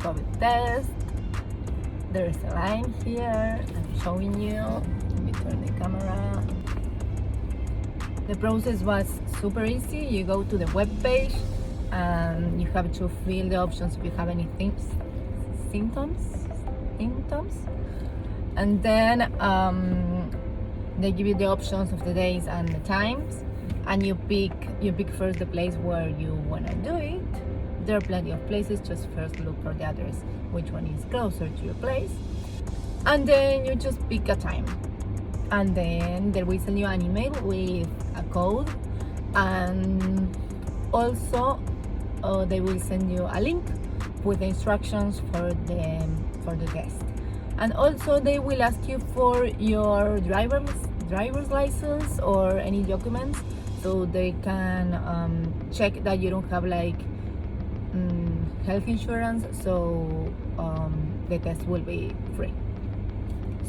COVID test. There's a line here. I'm showing you. Let me turn the camera. The process was super easy. You go to the web page and you have to fill the options if you have any symptoms, and then they give you the options of the days and the times, and you pick first the place where you want to do it. There are plenty of places. Just first look for the address, which one is closer to your place, and then you just pick a time, and then they will send you an email with a code, and also they will send you a link with the instructions for the test. And also they will ask you for your driver's license or any documents, so they can check that you don't have like health insurance, so the test will be free.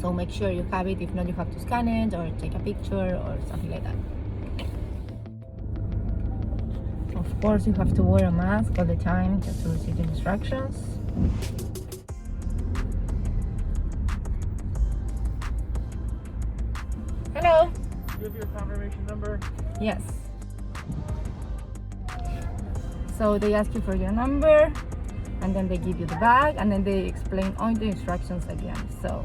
So make sure you have it. If not, you have to scan it or take a picture or something like that. Of course, you have to wear a mask all the time just to receive the instructions. Hello. Do you have your confirmation number? Yes. So they ask you for your number, and then they give you the bag, and then they explain all the instructions again. So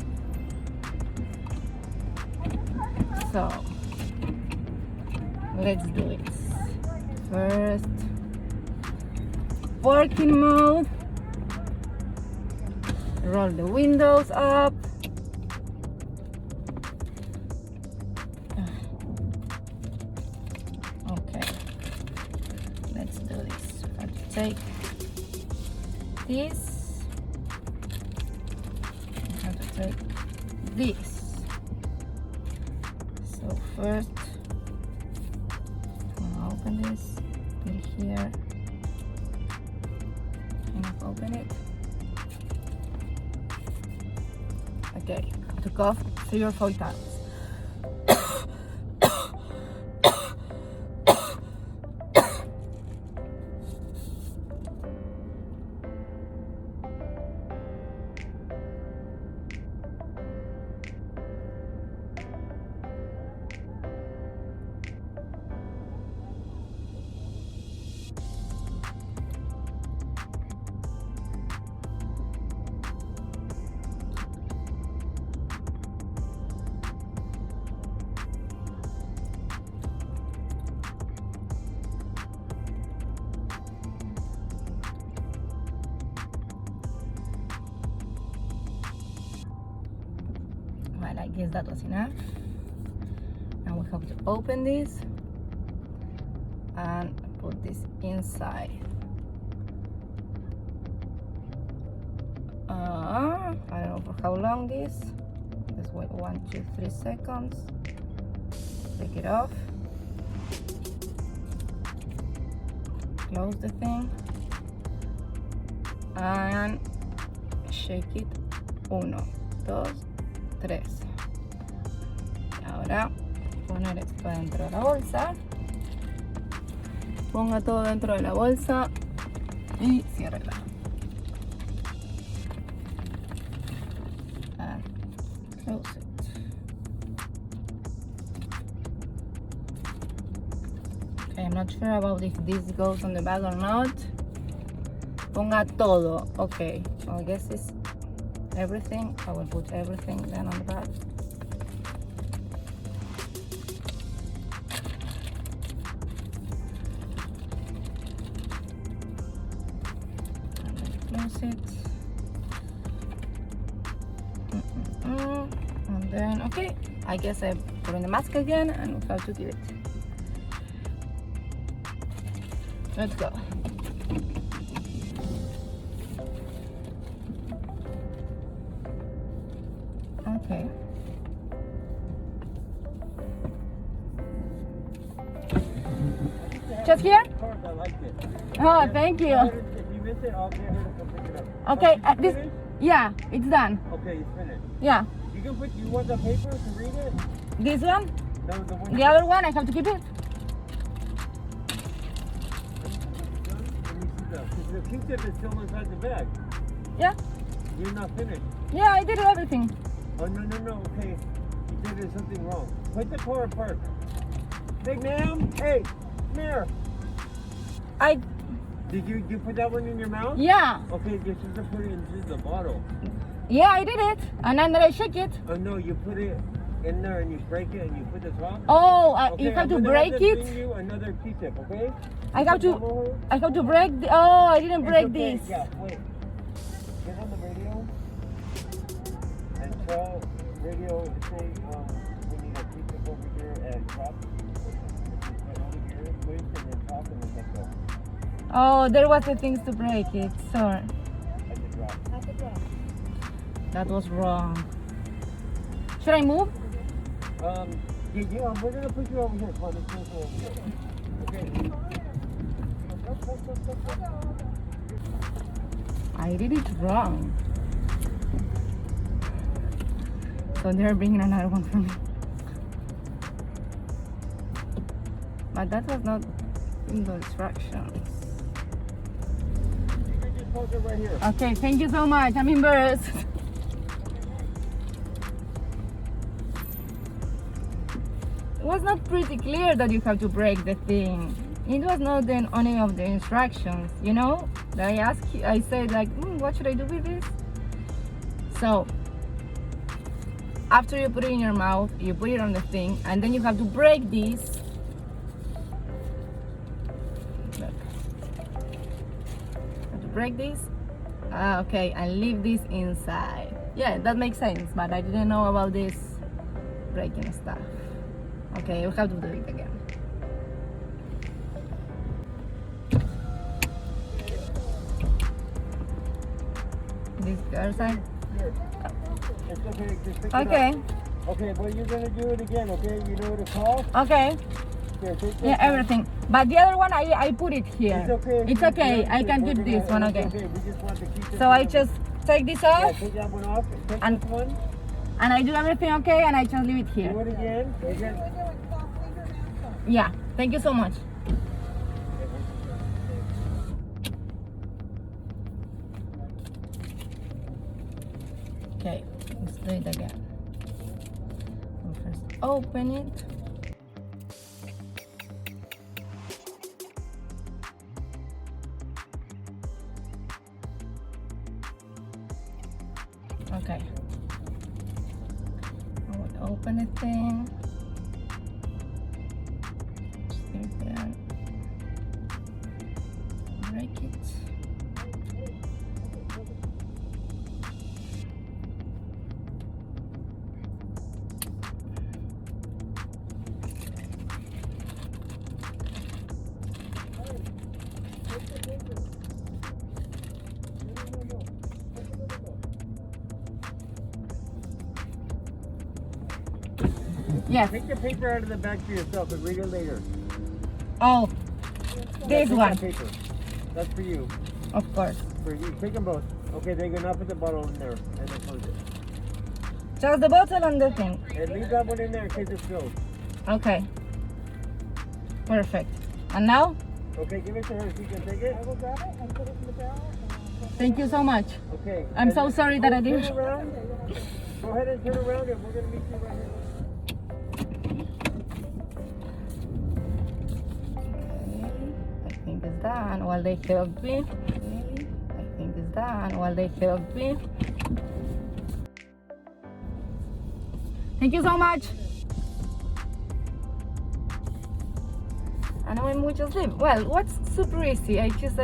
let's do it. First, working mode. Roll the windows up. Okay, let's do this. Let's take this. I have to take this. So first, I'm gonna open this. Put it here. Kind of open it. Okay, to cough 3 or 4 times. Well, I guess that was enough. Now we have to open this and put this inside. I don't know for how long this. Just wait 1, 2, 3 seconds. Take it off. Close the thing and shake it. 1, 2, 3. Y ahora poner esto dentro de la bolsa. Ponga todo dentro de la bolsa y ciérrela. And close it. Okay, I'm not sure about if this goes on the bag or not. Ponga todo. Okay, well, I guess it's everything. I will put everything then on the bag. And then close it. And then, okay, I guess I put on the mask again and we have to give it. Let's go. Okay. Just here? Of course, I liked it. Oh, thank you. If you miss it, I'll get her to come pick it up. Okay, You this, finished? yeah, it's done. Okay, it's finished. Yeah. You want the paper to read it? This one? No, the one. The other one, I have to keep it? Let me see the Q-tip is still inside the bag. Yeah. You're not finished. Yeah, I did everything. Oh, no, okay. You did something wrong. Put the car apart. Big ma'am, hey, come here. Did you put that one in your mouth? Yeah. Okay, you're supposed to put it into the bottle. Yeah, I did it. And then I shake it. Oh, no, you put it in there and you break it and you put the top. Oh, Okay, you have to I'm gonna break have to it? bring you another Q-tip, okay? I have to break the, oh, I didn't break this. Yeah, wait. Get on the radio and tell radio to say we need a Q-tip over here at top. Put over here, twist, and then top, and then let go. Oh, there was the things to break it. Sorry. At the drop. That was wrong. Should I move? Yeah, we're gonna put you over here. Come on, let's put you over here. Okay. I did it wrong. So they're bringing another one for me. But that was not in the instructions. You can just hold it right here. Okay, thank you so much. I'm embarrassed. It was not pretty clear that you have to break the thing. It was not in any of the instructions, you know? That I asked you, I said like, what should I do with this? So, after you put it in your mouth, you put it on the thing, and then you have to break this. Look. Have to break this. Okay, and leave this inside. Yeah, that makes sense, but I didn't know about this breaking stuff. Okay, we have to do it again. This other side? Here. It's okay, just pick it Okay. up. Okay, but you're gonna do it again, okay? You know what to call? Okay. Here, take Yeah, this everything. But the other one, I put it here. It's okay. It's okay. I can keep this one, okay. Okay, we just want to keep this So I one. just take this Yeah, off, take that one off. Take And- this one. and I do everything okay, and I just leave it Do here. it again. Again. Yeah. Thank you so much. Okay, let's do it again. We'll first open it. Okay. I will open the thing. Stick it there. Break it. Yes. Take the paper out of the bag for yourself and read it later. Oh, this Take one. that paper. That's for you. Of course. For you. Take them both. Okay, then you're gonna put the bottle in there and then close it. Just the bottle and the thing. And leave that one in there in case it spills. Okay. Perfect. And now? Okay, give it to her so you can take it. I will grab it and put it in the barrel. Thank you so much. Okay. I'm and so sorry that I turn didn't. around. Go ahead and turn around and we're gonna meet you right here. I think it's done while they help me. I think it's done while they help me. Thank you so much. And when we just leave. Well, what's super easy? I just,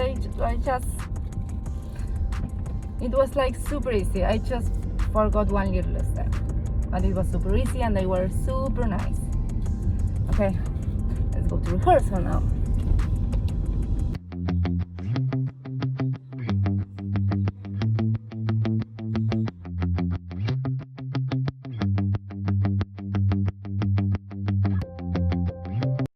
it was like super easy. I just forgot one little step. But it was super easy and they were super nice. Okay, let's go to rehearsal now.